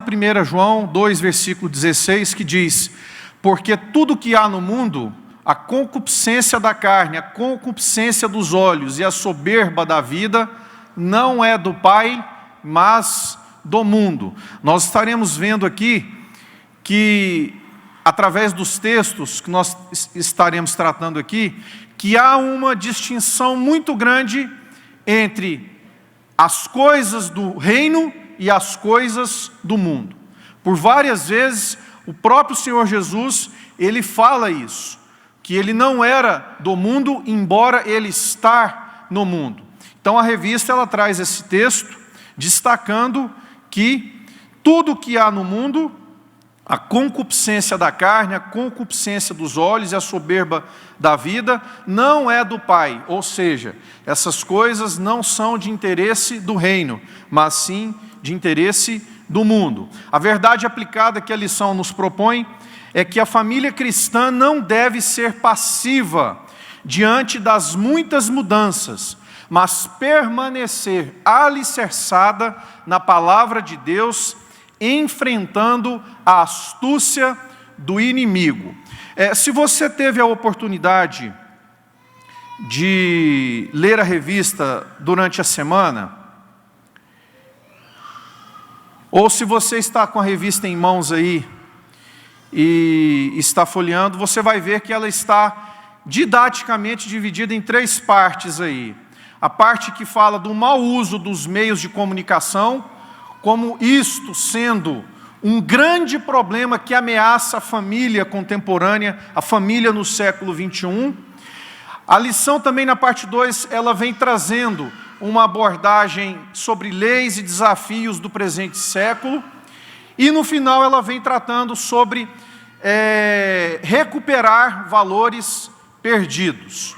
1 João 2, versículo 16, que diz: porque tudo que há no mundo, a concupiscência da carne, a concupiscência dos olhos e a soberba da vida, não é do Pai, mas do mundo. Nós estaremos vendo aqui que, através dos textos que nós estaremos tratando aqui, que há uma distinção muito grande entre as coisas do reino e as coisas do mundo. Por várias vezes, o próprio Senhor Jesus, ele fala isso, que ele não era do mundo, embora ele está no mundo. Então a revista, ela traz esse texto, destacando que tudo que há no mundo, a concupiscência da carne, a concupiscência dos olhos e a soberba da vida, não é do Pai. Ou seja, essas coisas não são de interesse do reino, mas sim de interesse do mundo. A verdade aplicada que a lição nos propõe é que a família cristã não deve ser passiva diante das muitas mudanças, mas permanecer alicerçada na palavra de Deus, enfrentando a astúcia do inimigo. Se você teve a oportunidade de ler a revista durante a semana, ou se você está com a revista em mãos aí e está folheando, você vai ver que ela está didaticamente dividida em 3 partes aí. A parte que fala do mau uso dos meios de comunicação, como isto sendo um grande problema que ameaça a família contemporânea, a família no século 21. A lição também na parte 2, ela vem trazendo uma abordagem sobre leis e desafios do presente século. E no final ela vem tratando sobre recuperar valores perdidos.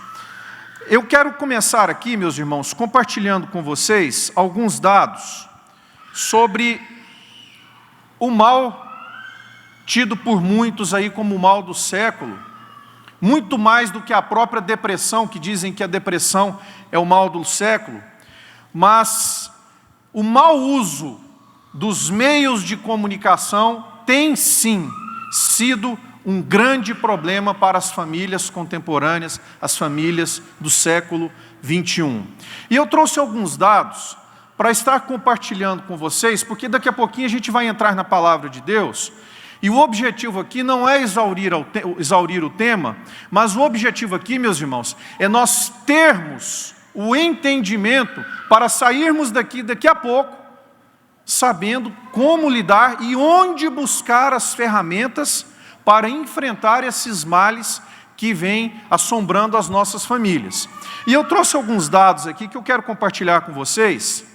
Eu quero começar aqui, meus irmãos, compartilhando com vocês alguns dados sobre o mal tido por muitos aí como o mal do século, muito mais do que a própria depressão, que dizem que a depressão é o mal do século, mas o mau uso dos meios de comunicação tem sim sido um grande problema para as famílias contemporâneas, as famílias do século 21. E eu trouxe alguns dados para estar compartilhando com vocês, porque daqui a pouquinho a gente vai entrar na palavra de Deus, e o objetivo aqui não é exaurir o tema, mas o objetivo aqui, meus irmãos, é nós termos o entendimento para sairmos daqui a pouco, sabendo como lidar e onde buscar as ferramentas para enfrentar esses males que vêm assombrando as nossas famílias. E eu trouxe alguns dados aqui que eu quero compartilhar com vocês.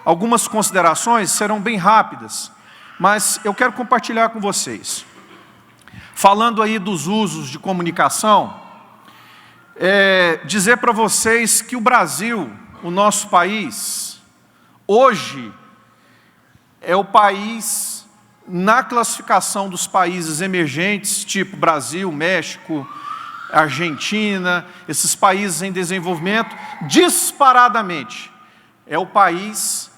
Algumas considerações serão bem rápidas, mas eu quero compartilhar com vocês. Falando aí dos usos de comunicação, dizer para vocês que o Brasil, o nosso país, hoje é o país na classificação dos países emergentes, tipo Brasil, México, Argentina, esses países em desenvolvimento, disparadamente, é o país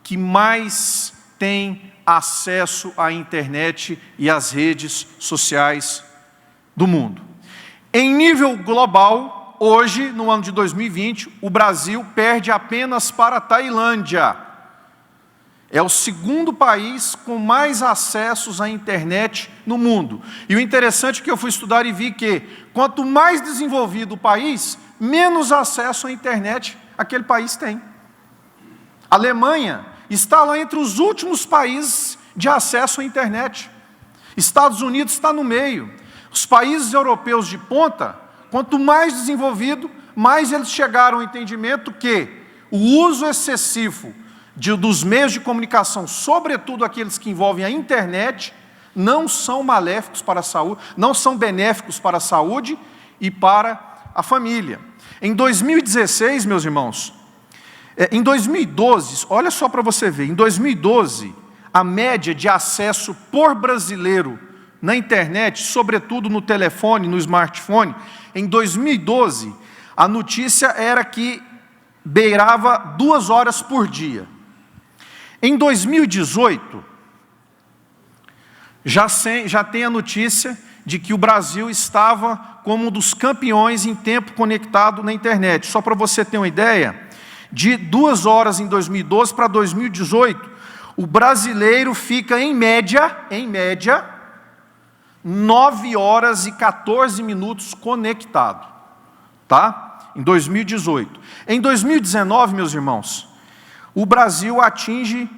que mais tem acesso à internet e às redes sociais do mundo. Em nível global, hoje, no ano de 2020, o Brasil perde apenas para a Tailândia. É o segundo país com mais acessos à internet no mundo. E o interessante é que eu fui estudar e vi que, quanto mais desenvolvido o país, menos acesso à internet aquele país tem. A Alemanha está lá entre os últimos países de acesso à internet. Estados Unidos está no meio. Os países europeus de ponta, quanto mais desenvolvido, mais eles chegaram ao entendimento que o uso excessivo dos meios de comunicação, sobretudo aqueles que envolvem a internet, não são maléficos para a saúde, não são benéficos para a saúde e para a família. Em 2016, meus irmãos, em 2012, olha só para você ver, em 2012, a média de acesso por brasileiro na internet, sobretudo no telefone, no smartphone, em 2012, a notícia era que beirava 2 horas por dia. Em 2018, já tem a notícia de que o Brasil estava como um dos campeões em tempo conectado na internet. Só para você ter uma ideia, de 2 horas em 2012 para 2018, o brasileiro fica em média, 9 horas e 14 minutos conectado, tá? Em 2018. Em 2019, meus irmãos, o Brasil atinge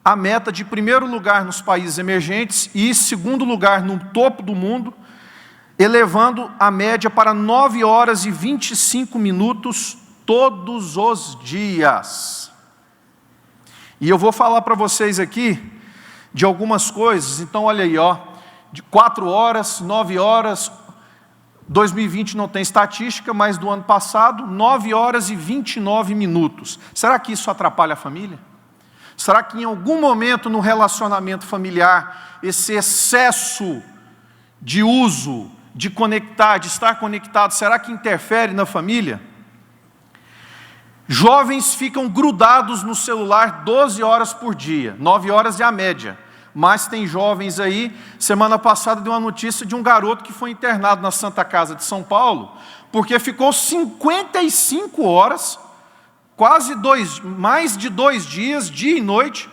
a meta de primeiro lugar nos países emergentes e segundo lugar no topo do mundo, elevando a média para 9 horas e 25 minutos todos os dias. E eu vou falar para vocês aqui de algumas coisas. Então, olha aí, ó, de 4 horas, 9 horas, 2020 não tem estatística, mas do ano passado, 9 horas e 29 minutos. Será que isso atrapalha a família? Será que em algum momento no relacionamento familiar, esse excesso de uso, de conectar, de estar conectado, será que interfere na família? Jovens ficam grudados no celular 12 horas por dia, 9 horas é a média. Mas tem jovens aí, semana passada deu uma notícia de um garoto que foi internado na Santa Casa de São Paulo, porque ficou 55 horas, mais de 2 dias, dia e noite,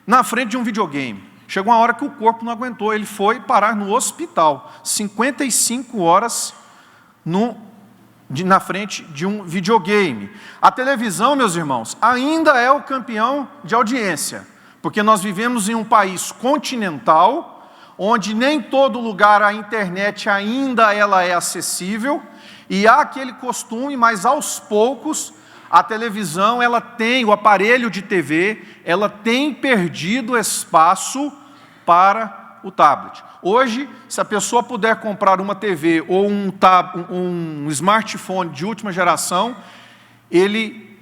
na frente de um videogame. Chegou uma hora que o corpo não aguentou, ele foi parar no hospital, 55 horas na frente de um videogame. A televisão, meus irmãos, ainda é o campeão de audiência, porque nós vivemos em um país continental, onde nem todo lugar a internet ainda ela é acessível, e há aquele costume, mas aos poucos, a televisão, o aparelho de TV, ela tem perdido espaço para o tablet. Hoje, se a pessoa puder comprar uma TV ou um smartphone de última geração, ele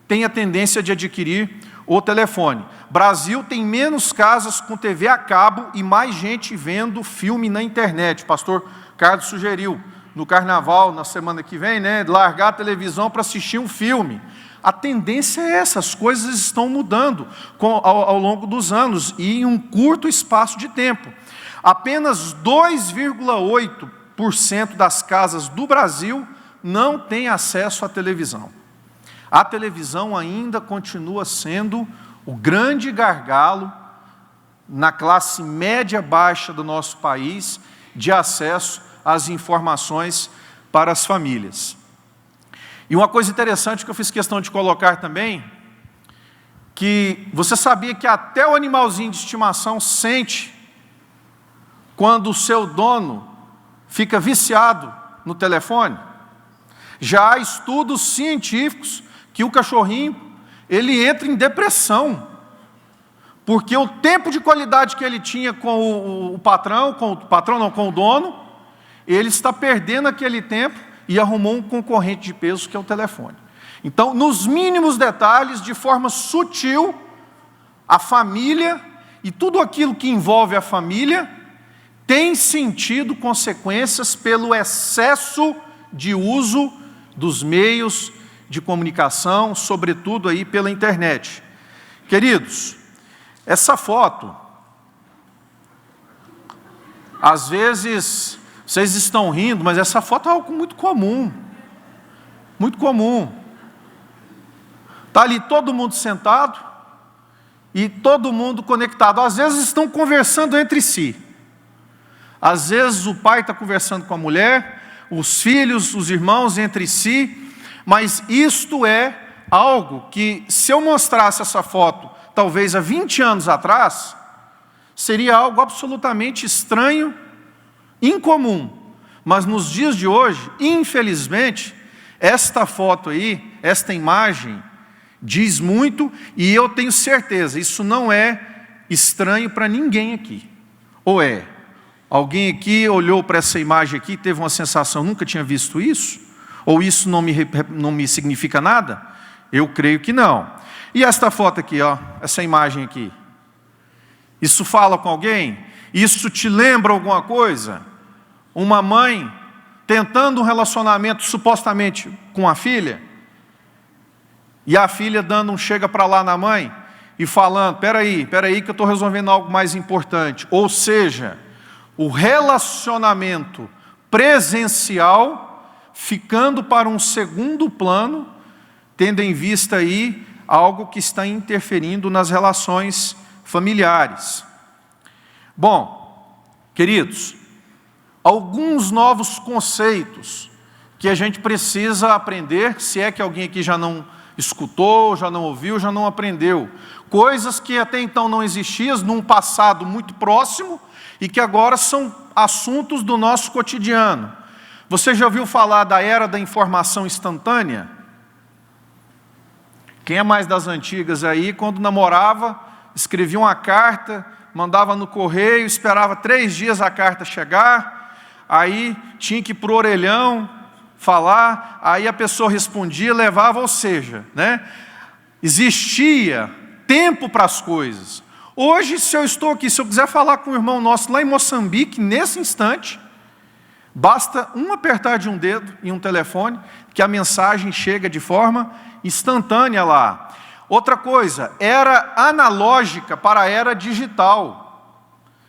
tem a tendência de adquirir o telefone. Brasil tem menos casas com TV a cabo e mais gente vendo filme na internet. O pastor Carlos sugeriu no carnaval, na semana que vem, largar a televisão para assistir um filme. A tendência é essa, as coisas estão mudando ao longo dos anos e em um curto espaço de tempo. Apenas 2,8% das casas do Brasil não têm acesso à televisão. A televisão ainda continua sendo o grande gargalo na classe média-baixa do nosso país de acesso às informações para as famílias. E uma coisa interessante que eu fiz questão de colocar também, que você sabia que até o animalzinho de estimação sente quando o seu dono fica viciado no telefone? Já há estudos científicos que o cachorrinho, ele entra em depressão, porque o tempo de qualidade que ele tinha com com o dono, ele está perdendo aquele tempo e arrumou um concorrente de peso que é o telefone. Então, nos mínimos detalhes, de forma sutil, a família e tudo aquilo que envolve a família tem sentido consequências pelo excesso de uso dos meios de comunicação, sobretudo aí pela internet. Queridos, essa foto, às vezes vocês estão rindo, mas essa foto é algo muito comum. Muito comum. Está ali todo mundo sentado e todo mundo conectado. Às vezes estão conversando entre si. Às vezes o pai está conversando com a mulher, os filhos, os irmãos entre si. Mas isto é algo que, se eu mostrasse essa foto, talvez há 20 anos atrás, seria algo absolutamente estranho, incomum. Mas nos dias de hoje, infelizmente, esta foto aí, esta imagem, diz muito, e eu tenho certeza, isso não é estranho para ninguém aqui. Ou é? Alguém aqui olhou para essa imagem aqui e teve uma sensação, nunca tinha visto isso? Ou isso não me significa nada? Eu creio que não. E esta foto aqui, ó, essa imagem aqui, isso fala com alguém? Isso te lembra alguma coisa? Uma mãe tentando um relacionamento supostamente com a filha, e a filha dando um chega para lá na mãe, e falando, peraí que eu estou resolvendo algo mais importante. Ou seja, o relacionamento presencial ficando para um segundo plano, tendo em vista aí algo que está interferindo nas relações familiares. Bom, queridos, alguns novos conceitos que a gente precisa aprender, se é que alguém aqui já não escutou, já não ouviu, já não aprendeu. Coisas que até então não existiam num passado muito próximo e que agora são assuntos do nosso cotidiano. Você já ouviu falar da era da informação instantânea? Quem é mais das antigas aí, quando namorava, escrevia uma carta, mandava no correio, esperava 3 dias a carta chegar, aí tinha que ir para o orelhão falar, aí a pessoa respondia, levava, ou seja, né? Existia tempo para as coisas. Hoje, se eu estou aqui, se eu quiser falar com um irmão nosso lá em Moçambique, nesse instante, basta um apertar de um dedo em um telefone, que a mensagem chega de forma instantânea lá. Outra coisa, era analógica para a era digital.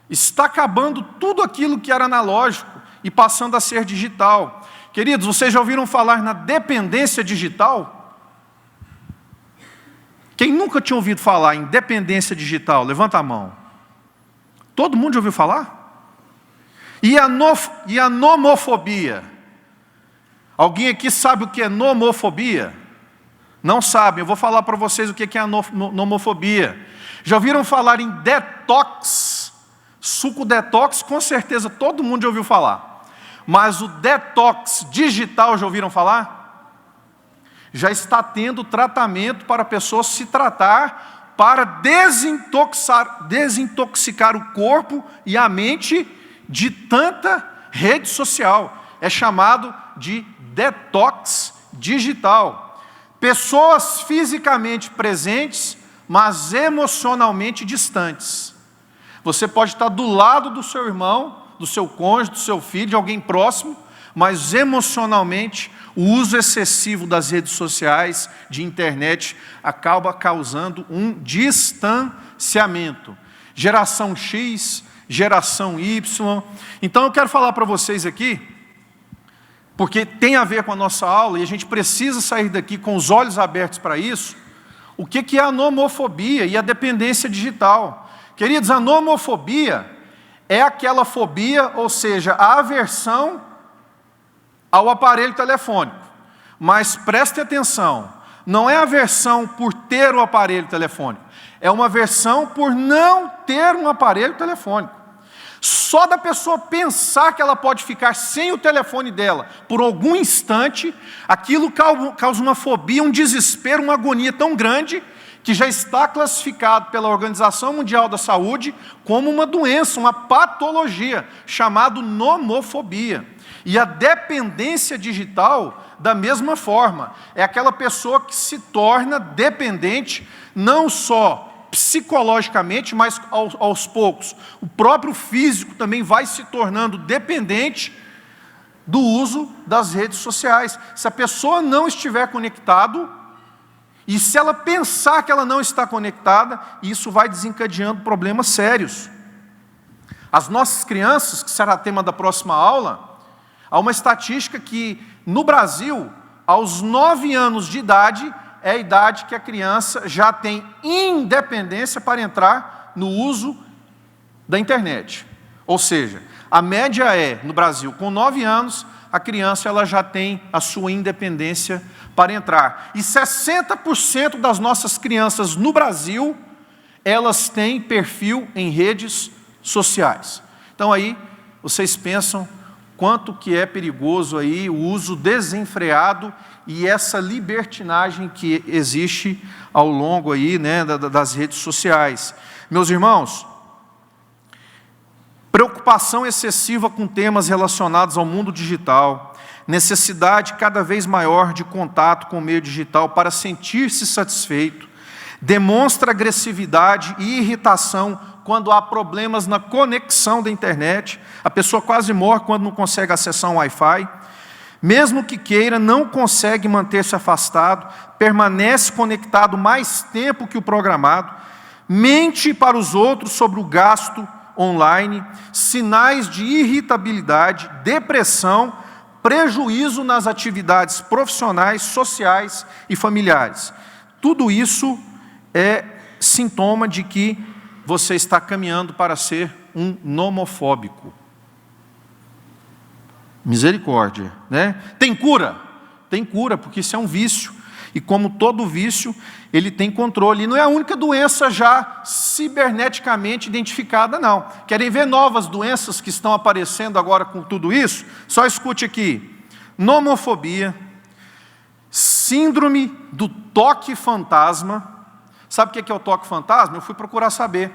Está acabando tudo aquilo que era analógico e passando a ser digital. Queridos, vocês já ouviram falar na dependência digital? Quem nunca tinha ouvido falar em dependência digital? Levanta a mão. Todo mundo já ouviu falar? E a nomofobia? Alguém aqui sabe o que é nomofobia? Não sabem, eu vou falar para vocês o que é a nomofobia. Já ouviram falar em detox? Suco detox, com certeza todo mundo já ouviu falar. Mas o detox digital, já ouviram falar? Já está tendo tratamento para a pessoa se tratar, para desintoxicar o corpo e a mente de tanta rede social. É chamado de detox digital. Pessoas fisicamente presentes, mas emocionalmente distantes. Você pode estar do lado do seu irmão, do seu cônjuge, do seu filho, de alguém próximo, mas emocionalmente o uso excessivo das redes sociais, de internet, acaba causando um distanciamento. Geração X, geração Y. Então eu quero falar para vocês aqui, porque tem a ver com a nossa aula e a gente precisa sair daqui com os olhos abertos para isso, o que é a nomofobia e a dependência digital. Queridos, a nomofobia é aquela fobia, ou seja, a aversão ao aparelho telefônico. Mas preste atenção, não é aversão por ter o aparelho telefônico, é uma aversão por não ter um aparelho telefônico. Só da pessoa pensar que ela pode ficar sem o telefone dela por algum instante, aquilo causa uma fobia, um desespero, uma agonia tão grande, que já está classificado pela Organização Mundial da Saúde como uma doença, uma patologia, chamada nomofobia. E a dependência digital, da mesma forma, é aquela pessoa que se torna dependente, não só psicologicamente, mas aos poucos. O próprio físico também vai se tornando dependente do uso das redes sociais. Se a pessoa não estiver conectado, e se ela pensar que ela não está conectada, isso vai desencadeando problemas sérios. As nossas crianças, que será tema da próxima aula, há uma estatística que, no Brasil, aos 9 anos de idade, é a idade que a criança já tem independência para entrar no uso da internet. Ou seja, a média é, no Brasil, com 9 anos, a criança ela já tem a sua independência para entrar. E 60% das nossas crianças no Brasil, elas têm perfil em redes sociais. Então aí, vocês pensam quanto que é perigoso aí o uso desenfreado e essa libertinagem que existe ao longo aí, né, das redes sociais. Meus irmãos, preocupação excessiva com temas relacionados ao mundo digital, necessidade cada vez maior de contato com o meio digital para sentir-se satisfeito, demonstra agressividade e irritação quando há problemas na conexão da internet, a pessoa quase morre quando não consegue acessar um Wi-Fi, mesmo que queira, não consegue manter-se afastado, permanece conectado mais tempo que o programado, mente para os outros sobre o gasto online, sinais de irritabilidade, depressão, prejuízo nas atividades profissionais, sociais e familiares. Tudo isso é sintoma de que você está caminhando para ser um nomofóbico. Misericórdia, né? Tem cura? Tem cura, porque isso é um vício. E como todo vício, ele tem controle. E não é a única doença já ciberneticamente identificada, não. Querem ver novas doenças que estão aparecendo agora com tudo isso? Só escute aqui. Nomofobia, síndrome do toque fantasma. Sabe o que é o toque fantasma? Eu fui procurar saber.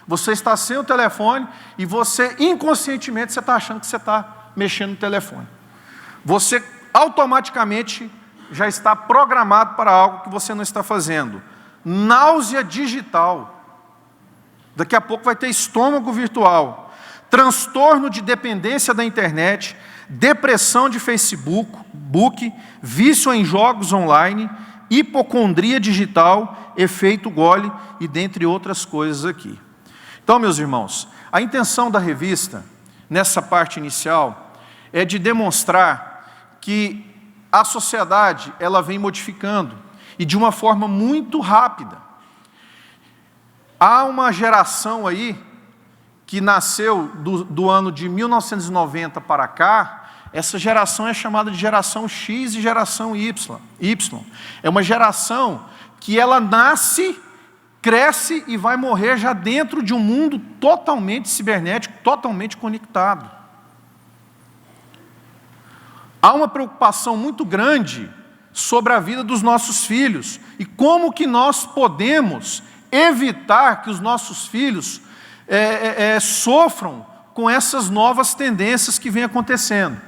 Você está sem o telefone e você, inconscientemente, você está achando que você está mexendo no telefone. Você automaticamente já está programado para algo que você não está fazendo. Náusea digital. Daqui a pouco vai ter estômago virtual. Transtorno de dependência da internet, depressão de Facebook, vício em jogos online, hipocondria digital, efeito gole e dentre outras coisas aqui. Então, meus irmãos, a intenção da revista, nessa parte inicial, é de demonstrar que a sociedade, ela vem modificando, e de uma forma muito rápida. Há uma geração aí, que nasceu do ano de 1990 para cá, essa geração é chamada de geração X e geração Y. É uma geração que ela nasce, cresce e vai morrer já dentro de um mundo totalmente cibernético, totalmente conectado. Há uma preocupação muito grande sobre a vida dos nossos filhos e como que nós podemos evitar que os nossos filhos sofram com essas novas tendências que vêm acontecendo.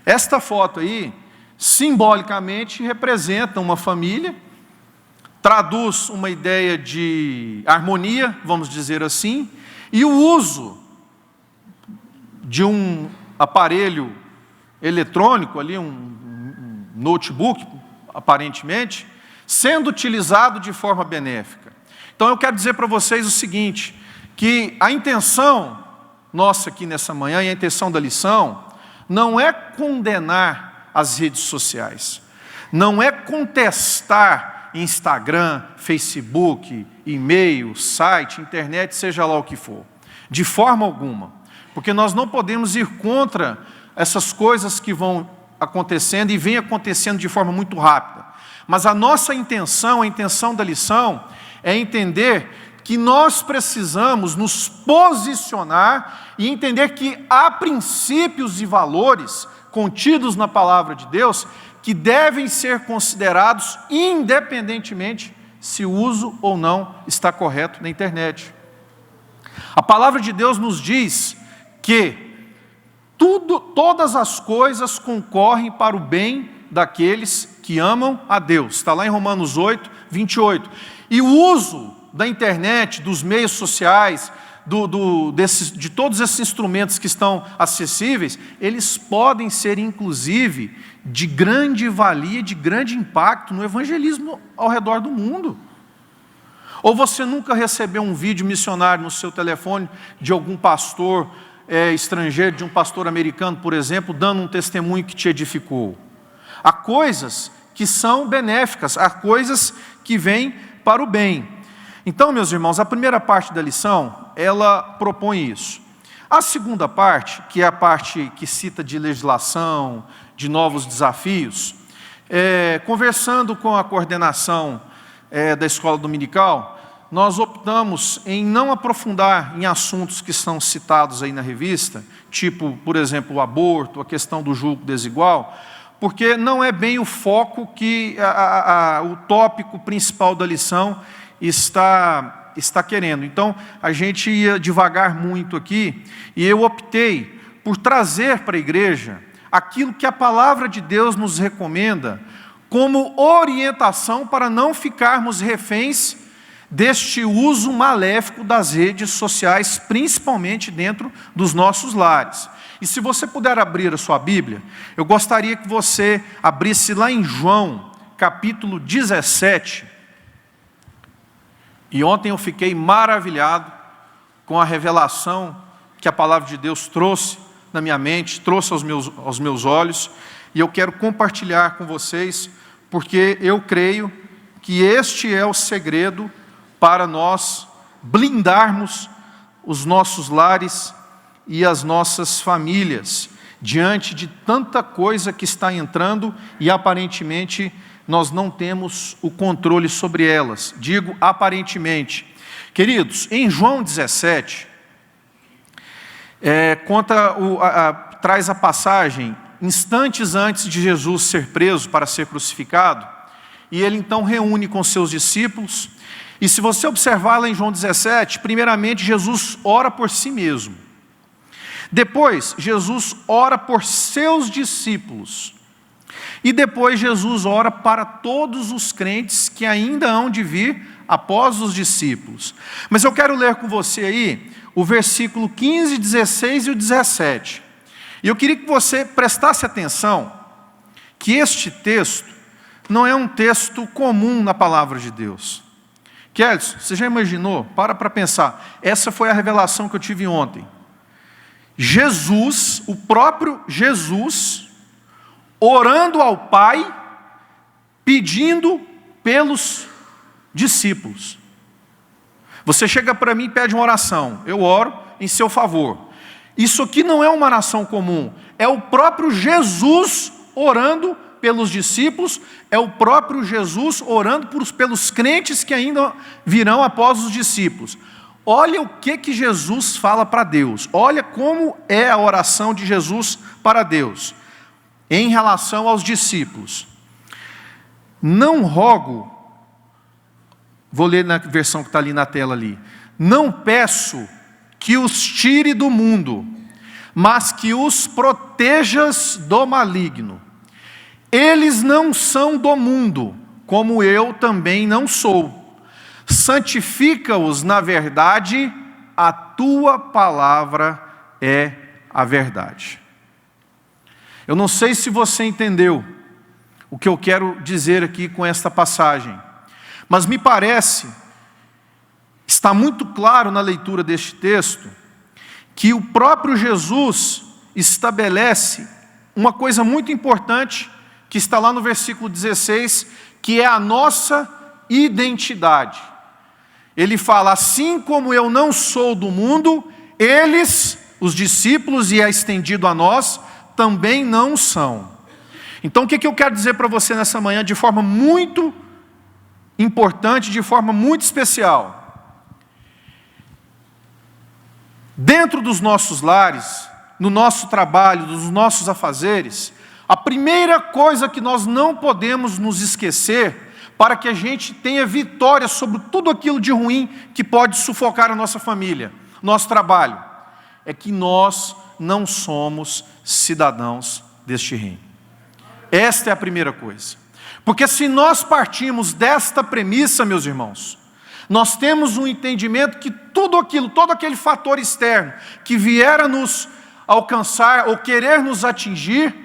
Esta foto aí, simbolicamente, representa uma família, traduz uma ideia de harmonia, vamos dizer assim, e o uso de um aparelho eletrônico, ali, um notebook, aparentemente, sendo utilizado de forma benéfica. Então eu quero dizer para vocês o seguinte, que a intenção nossa aqui nessa manhã, e a intenção da lição, não é condenar as redes sociais, não é contestar Instagram, Facebook, e-mail, site, internet, seja lá o que for, de forma alguma, porque nós não podemos ir contra essas coisas que vão acontecendo e vêm acontecendo de forma muito rápida. Mas a nossa intenção, a intenção da lição, é entender que nós precisamos nos posicionar e entender que há princípios e valores contidos na palavra de Deus que devem ser considerados independentemente se o uso ou não está correto na internet. A palavra de Deus nos diz que todas as coisas concorrem para o bem daqueles que amam a Deus. Está lá em Romanos 8, 28. E o uso da internet, dos meios sociais, de todos esses instrumentos que estão acessíveis, eles podem ser, inclusive, de grande valia, de grande impacto no evangelismo ao redor do mundo. Ou você nunca recebeu um vídeo missionário no seu telefone de algum pastor estrangeiro, de um pastor americano, por exemplo, dando um testemunho que te edificou? Há coisas que são benéficas, há coisas que vêm para o bem. Então, meus irmãos, a primeira parte da lição, ela propõe isso. A segunda parte, que é a parte que cita de legislação, de novos desafios, conversando com a coordenação da escola dominical, nós optamos em não aprofundar em assuntos que são citados aí na revista, tipo, por exemplo, o aborto, a questão do julgo desigual, porque não é bem o foco que o tópico principal da lição está querendo. Então, a gente ia devagar muito aqui, e eu optei por trazer para a igreja aquilo que a palavra de Deus nos recomenda como orientação para não ficarmos reféns deste uso maléfico das redes sociais, principalmente dentro dos nossos lares. E se você puder abrir a sua Bíblia, eu gostaria que você abrisse lá em João, capítulo 17, E ontem eu fiquei maravilhado com a revelação que a palavra de Deus trouxe na minha mente, trouxe aos meus olhos, e eu quero compartilhar com vocês, porque eu creio que este é o segredo para nós blindarmos os nossos lares e as nossas famílias, diante de tanta coisa que está entrando e aparentemente nós não temos o controle sobre elas. Digo aparentemente. Queridos, em João 17, traz a passagem, instantes antes de Jesus ser preso para ser crucificado, e ele então reúne com seus discípulos, e se você observar lá em João 17, primeiramente Jesus ora por si mesmo. Depois, Jesus ora por seus discípulos. E depois Jesus ora para todos os crentes que ainda hão de vir após os discípulos. Mas eu quero ler com você aí o versículo 15, 16 e o 17. E eu queria que você prestasse atenção que este texto não é um texto comum na palavra de Deus. Kelson, você já imaginou? Para pensar. Essa foi a revelação que eu tive ontem. Jesus, o próprio Jesus, orando ao Pai, pedindo pelos discípulos. Você chega para mim e pede uma oração, eu oro em seu favor. Isso aqui não é uma oração comum, é o próprio Jesus orando pelos discípulos, é o próprio Jesus orando pelos crentes que ainda virão após os discípulos. Olha o que Jesus fala para Deus, olha como é a oração de Jesus para Deus, em relação aos discípulos. Não rogo, vou ler na versão que está ali na tela ali, não peço que os tire do mundo, mas que os protejas do maligno. Eles não são do mundo, como eu também não sou. Santifica-os na verdade, a tua palavra é a verdade. Eu não sei se você entendeu o que eu quero dizer aqui com esta passagem, mas me parece, está muito claro na leitura deste texto, que o próprio Jesus estabelece uma coisa muito importante, que está lá no versículo 16, que é a nossa identidade. Ele fala, assim como eu não sou do mundo, eles, os discípulos, e é estendido a nós, também não são. Então o que eu quero dizer para você nessa manhã, de forma muito importante, de forma muito especial? Dentro dos nossos lares, no nosso trabalho, dos nossos afazeres, a primeira coisa que nós não podemos nos esquecer, para que a gente tenha vitória sobre tudo aquilo de ruim que pode sufocar a nossa família, nosso trabalho, é que nós não somos cidadãos deste reino. Esta é a primeira coisa. Porque se nós partimos desta premissa, meus irmãos, nós temos um entendimento que tudo aquilo, todo aquele fator externo que vier a nos alcançar ou querer nos atingir,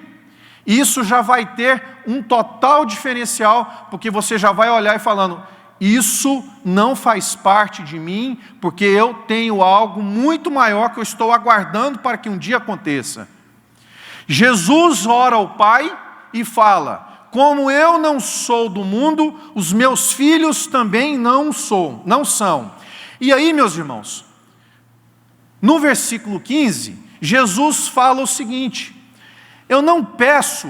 isso já vai ter um total diferencial, porque você já vai olhar e falando, isso não faz parte de mim, porque eu tenho algo muito maior que eu estou aguardando para que um dia aconteça. Jesus ora ao Pai e fala, como eu não sou do mundo, os meus filhos também não são. E aí, meus irmãos, no versículo 15, Jesus fala o seguinte, eu não peço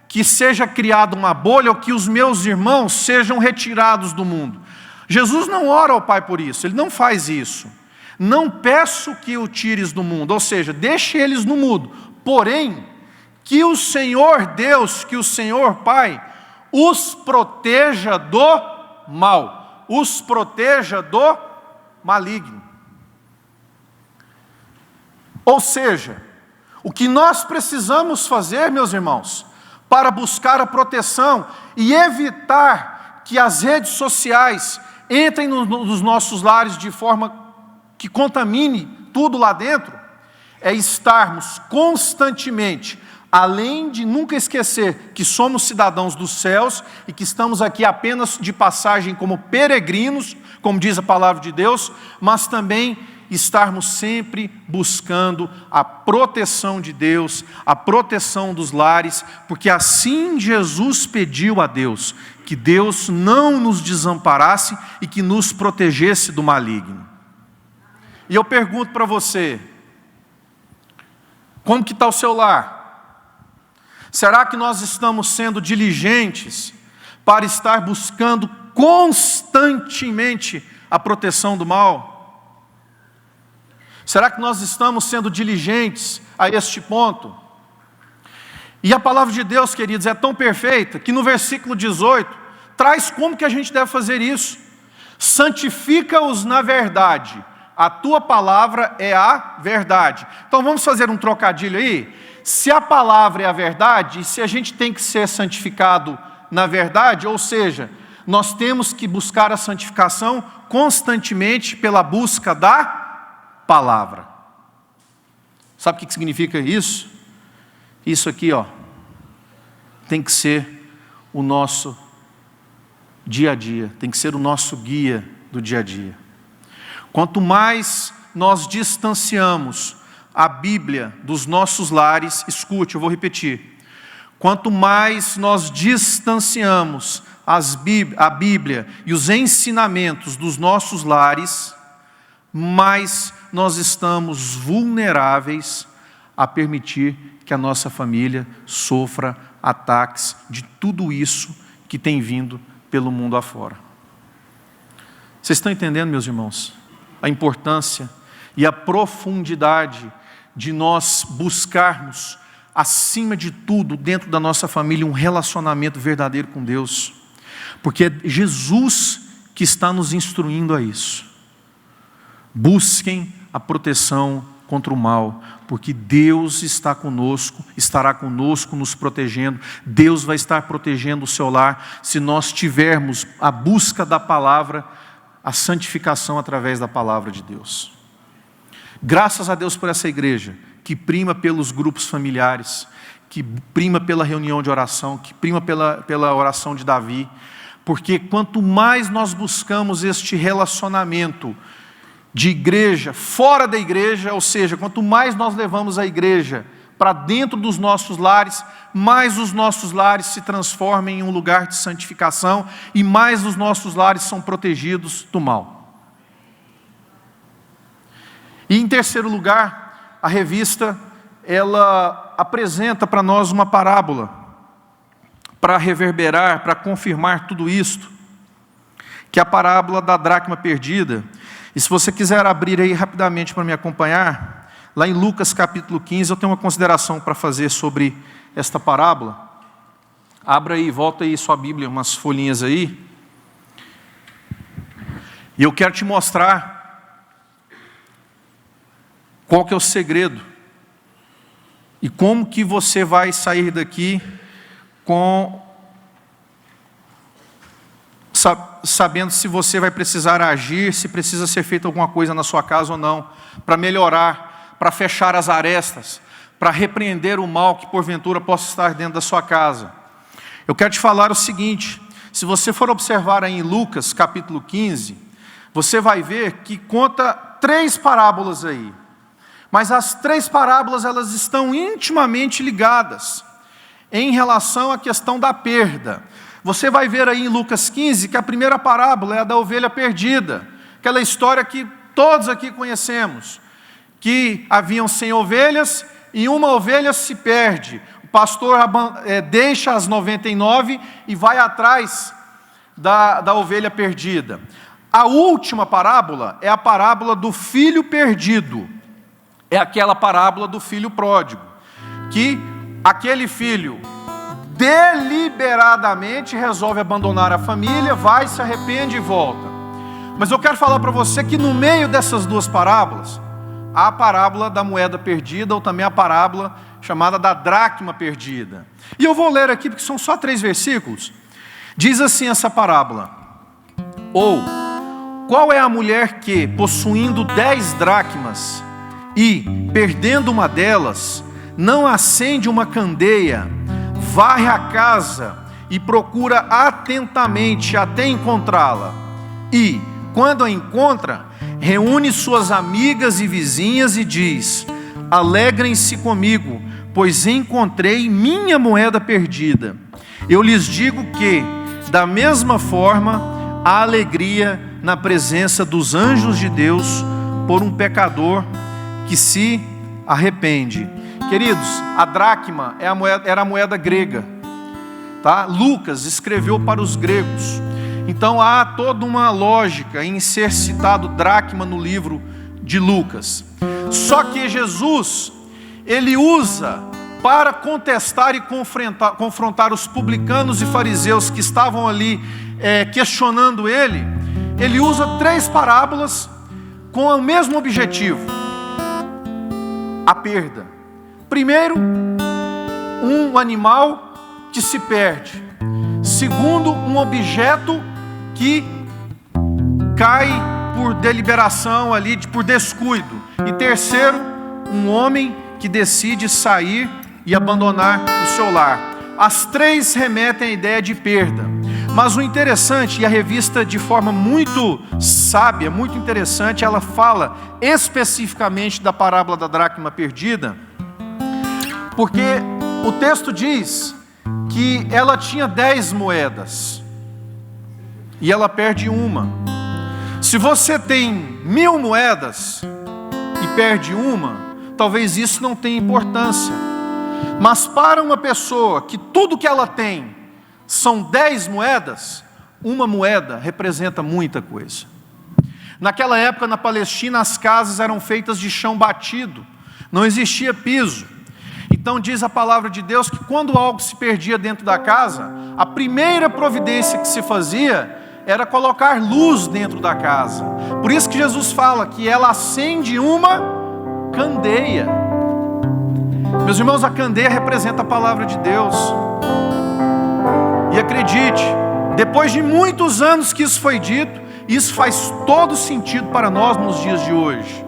que seja criada uma bolha ou que os meus irmãos sejam retirados do mundo. Jesus não ora ao Pai por isso, Ele não faz isso. Não peço que o tires do mundo, ou seja, deixe eles no mundo. Porém, que o Senhor Deus, que o Senhor Pai, os proteja do mal, os proteja do maligno. Ou seja, o que nós precisamos fazer, meus irmãos, para buscar a proteção e evitar que as redes sociais entrem nos nossos lares de forma que contamine tudo lá dentro, é estarmos constantemente, além de nunca esquecer que somos cidadãos dos céus e que estamos aqui apenas de passagem como peregrinos, como diz a palavra de Deus, mas também estarmos sempre buscando a proteção de Deus, a proteção dos lares, porque assim Jesus pediu a Deus, que Deus não nos desamparasse e que nos protegesse do maligno. E eu pergunto para você, como que está o seu lar? Será que nós estamos sendo diligentes para estar buscando constantemente a proteção do mal? Será que nós estamos sendo diligentes a este ponto? E a palavra de Deus, queridos, é tão perfeita que no versículo 18 traz como que a gente deve fazer isso. Santifica-os na verdade. A tua palavra é a verdade. Então vamos fazer um trocadilho aí. Se a palavra é a verdade, e se a gente tem que ser santificado na verdade, ou seja, nós temos que buscar a santificação constantemente pela busca da palavra. Sabe o que significa isso? Isso aqui, ó, tem que ser o nosso dia a dia, tem que ser o nosso guia do dia a dia. Quanto mais nós distanciamos a Bíblia dos nossos lares, escute, eu vou repetir. Quanto mais nós distanciamos a Bíblia e os ensinamentos dos nossos lares, mais nós estamos vulneráveis a permitir que a nossa família sofra ataques de tudo isso que tem vindo pelo mundo afora. Vocês estão entendendo, meus irmãos, a importância e a profundidade de nós buscarmos, acima de tudo, dentro da nossa família, um relacionamento verdadeiro com Deus, porque é Jesus que está nos instruindo a isso. Busquem a proteção contra o mal, porque Deus está conosco, estará conosco nos protegendo. Deus vai estar protegendo o seu lar, se nós tivermos a busca da palavra, a santificação através da palavra de Deus. Graças a Deus por essa igreja, que prima pelos grupos familiares, que prima pela reunião de oração, que prima pela oração de Davi, porque quanto mais nós buscamos este relacionamento de igreja, fora da igreja, ou seja, quanto mais nós levamos a igreja para dentro dos nossos lares, mais os nossos lares se transformam em um lugar de santificação e mais os nossos lares são protegidos do mal. E em terceiro lugar, a revista, ela apresenta para nós uma parábola, para reverberar, para confirmar tudo isto, que é a parábola da dracma perdida. E se você quiser abrir aí rapidamente para me acompanhar, lá em Lucas capítulo 15, eu tenho uma consideração para fazer sobre esta parábola. Abra aí, volta aí sua Bíblia, umas folhinhas aí. E eu quero te mostrar qual que é o segredo. E como que você vai sair daqui sabendo se você vai precisar agir, se precisa ser feita alguma coisa na sua casa ou não, para melhorar, para fechar as arestas, para repreender o mal que porventura possa estar dentro da sua casa. Eu quero te falar o seguinte, se você for observar aí em Lucas capítulo 15, você vai ver que conta 3 parábolas aí, mas as 3 parábolas elas estão intimamente ligadas em relação à questão da perda. Você vai ver aí em Lucas 15 que a primeira parábola é a da ovelha perdida, aquela história que todos aqui conhecemos, que haviam 100 ovelhas e uma ovelha se perde. O pastor deixa as 99 e vai atrás da ovelha perdida. A última parábola é a parábola do filho perdido, é aquela parábola do filho pródigo, que aquele filho deliberadamente resolve abandonar a família, vai, se arrepende e volta. Mas eu quero falar para você que no meio dessas 2 parábolas, há a parábola da moeda perdida, ou também a parábola chamada da dracma perdida. E eu vou ler aqui, porque são só 3 versículos. Diz assim essa parábola: ou, qual é a mulher que, possuindo 10 dracmas, e, perdendo uma delas, não acende uma candeia, varre a casa e procura atentamente até encontrá-la. E, quando a encontra, reúne suas amigas e vizinhas e diz: alegrem-se comigo, pois encontrei minha moeda perdida. Eu lhes digo que, da mesma forma, há alegria na presença dos anjos de Deus por um pecador que se arrepende. Queridos, a dracma era a moeda grega, tá? Lucas escreveu para os gregos. Então há toda uma lógica em ser citado dracma no livro de Lucas. Só que Jesus, ele usa para contestar e confrontar os publicanos e fariseus que estavam ali questionando ele. Ele usa 3 parábolas com o mesmo objetivo: a perda. Primeiro, um animal que se perde. Segundo, um objeto que cai por deliberação ali, por descuido. E terceiro, um homem que decide sair e abandonar o seu lar. As 3 remetem à ideia de perda. Mas o interessante, e a revista de forma muito sábia, muito interessante, ela fala especificamente da parábola da dracma perdida, porque o texto diz que ela tinha 10 moedas e ela perde uma. Se você tem 1000 moedas e perde uma, talvez isso não tenha importância. Mas para uma pessoa que tudo que ela tem são 10 moedas, uma moeda representa muita coisa. Naquela época, na Palestina, as casas eram feitas de chão batido, não existia piso. Então diz a palavra de Deus que quando algo se perdia dentro da casa, a primeira providência que se fazia era colocar luz dentro da casa. Por isso que Jesus fala que ela acende uma candeia. Meus irmãos, a candeia representa a palavra de Deus. E acredite, depois de muitos anos que isso foi dito, isso faz todo sentido para nós nos dias de hoje.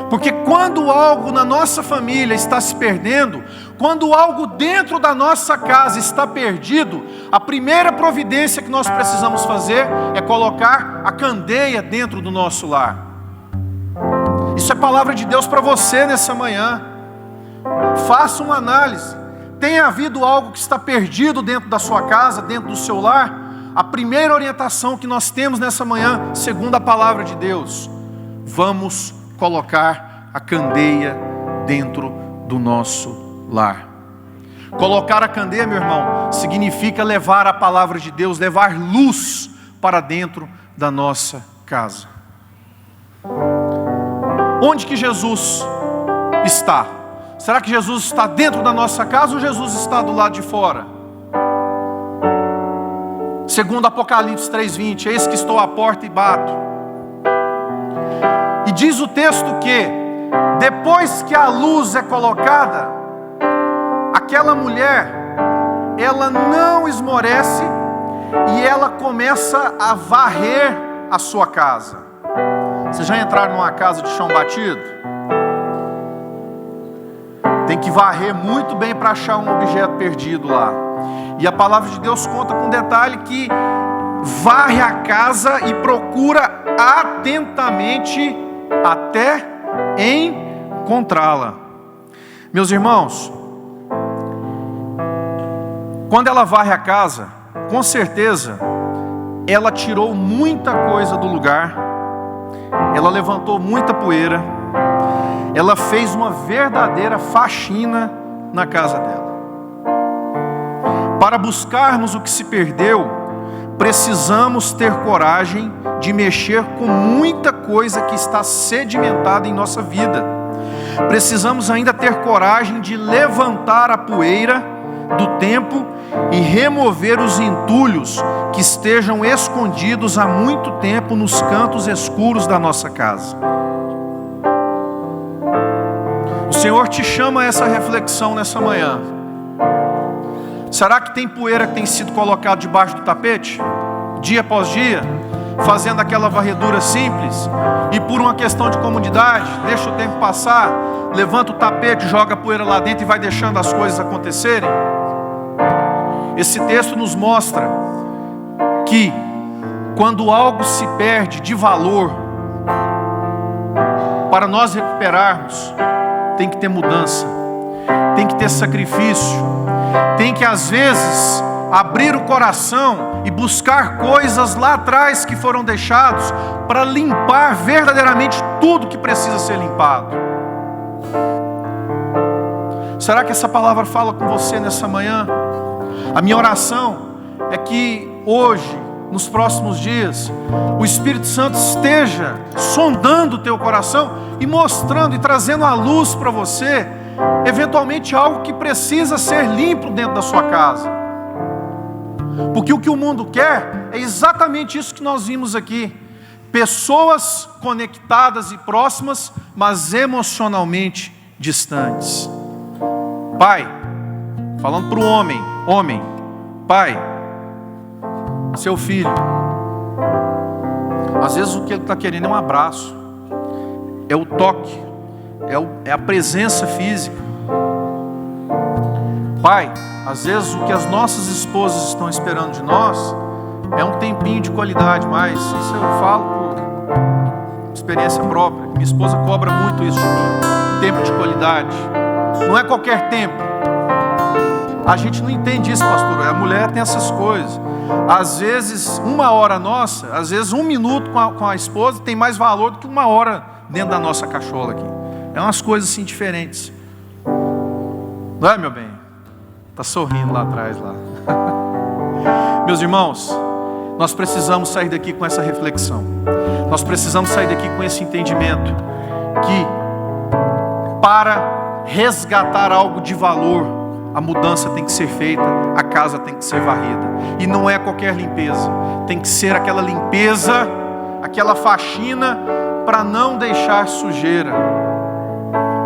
Porque quando algo na nossa família está se perdendo, quando algo dentro da nossa casa está perdido, a primeira providência que nós precisamos fazer é colocar a candeia dentro do nosso lar. Isso é palavra de Deus para você nessa manhã. Faça uma análise. Tem havido algo que está perdido dentro da sua casa, dentro do seu lar? A primeira orientação que nós temos nessa manhã, segundo a palavra de Deus: vamos colocar a candeia dentro do nosso lar. Colocar a candeia, meu irmão, significa levar a palavra de Deus, levar luz para dentro da nossa casa. Onde que Jesus está? Será que Jesus está dentro da nossa casa ou Jesus está do lado de fora? Segundo Apocalipse 3:20, eis que estou à porta e bato. E diz o texto que, depois que a luz é colocada, aquela mulher, ela não esmorece e ela começa a varrer a sua casa. Vocês já entraram numa casa de chão batido? Tem que varrer muito bem para achar um objeto perdido lá. E a palavra de Deus conta com um detalhe que varre a casa e procura atentamente até encontrá-la. Meus irmãos, quando ela varre a casa, com certeza ela tirou muita coisa do lugar, ela levantou muita poeira, ela fez uma verdadeira faxina na casa dela. Para buscarmos o que se perdeu, precisamos ter coragem de mexer com muita coisa que está sedimentada em nossa vida. Precisamos ainda ter coragem de levantar a poeira do tempo e remover os entulhos que estejam escondidos há muito tempo nos cantos escuros da nossa casa. O Senhor te chama a essa reflexão nessa manhã. Será que tem poeira que tem sido colocada debaixo do tapete, dia após dia, fazendo aquela varredura simples, e por uma questão de comodidade, deixa o tempo passar, levanta o tapete, joga a poeira lá dentro e vai deixando as coisas acontecerem? Esse texto nos mostra que quando algo se perde de valor, para nós recuperarmos, tem que ter mudança, tem que ter sacrifício, tem que às vezes abrir o coração e buscar coisas lá atrás que foram deixados para limpar verdadeiramente tudo que precisa ser limpado. Será que essa palavra fala com você nessa manhã? A minha oração é que hoje, nos próximos dias, o Espírito Santo esteja sondando o teu coração e mostrando e trazendo à luz para você, eventualmente algo que precisa ser limpo dentro da sua casa. Porque o que o mundo quer é exatamente isso que nós vimos aqui. Pessoas conectadas e próximas, mas emocionalmente distantes. Pai, falando para o homem, pai, seu filho, às vezes o que ele está querendo é um abraço, é o toque, é a presença física. Pai, às vezes o que as nossas esposas estão esperando de nós é um tempinho de qualidade, mas isso eu falo por experiência própria. Minha esposa cobra muito isso de mim, tempo de qualidade. Não é qualquer tempo. A gente não entende isso, pastor. A mulher tem essas coisas. Às vezes, 1 hora nossa, às vezes 1 minuto com a esposa tem mais valor do que 1 hora dentro da nossa cachola aqui. É umas coisas assim diferentes. Não é, meu bem? Está sorrindo lá atrás, lá. Meus irmãos, nós precisamos sair daqui com essa reflexão. Nós precisamos sair daqui com esse entendimento que para resgatar algo de valor, a mudança tem que ser feita, a casa tem que ser varrida. E não é qualquer limpeza. Tem que ser aquela limpeza, aquela faxina para não deixar sujeira.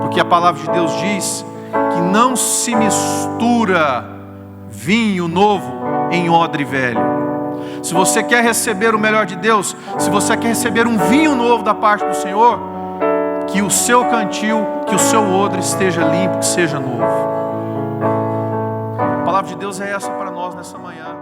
Porque a palavra de Deus diz que não se mistura vinho novo em odre velho. Se você quer receber o melhor de Deus, se você quer receber um vinho novo da parte do Senhor, que o seu cantil, que o seu odre esteja limpo, que seja novo. A palavra de Deus é essa para nós nessa manhã.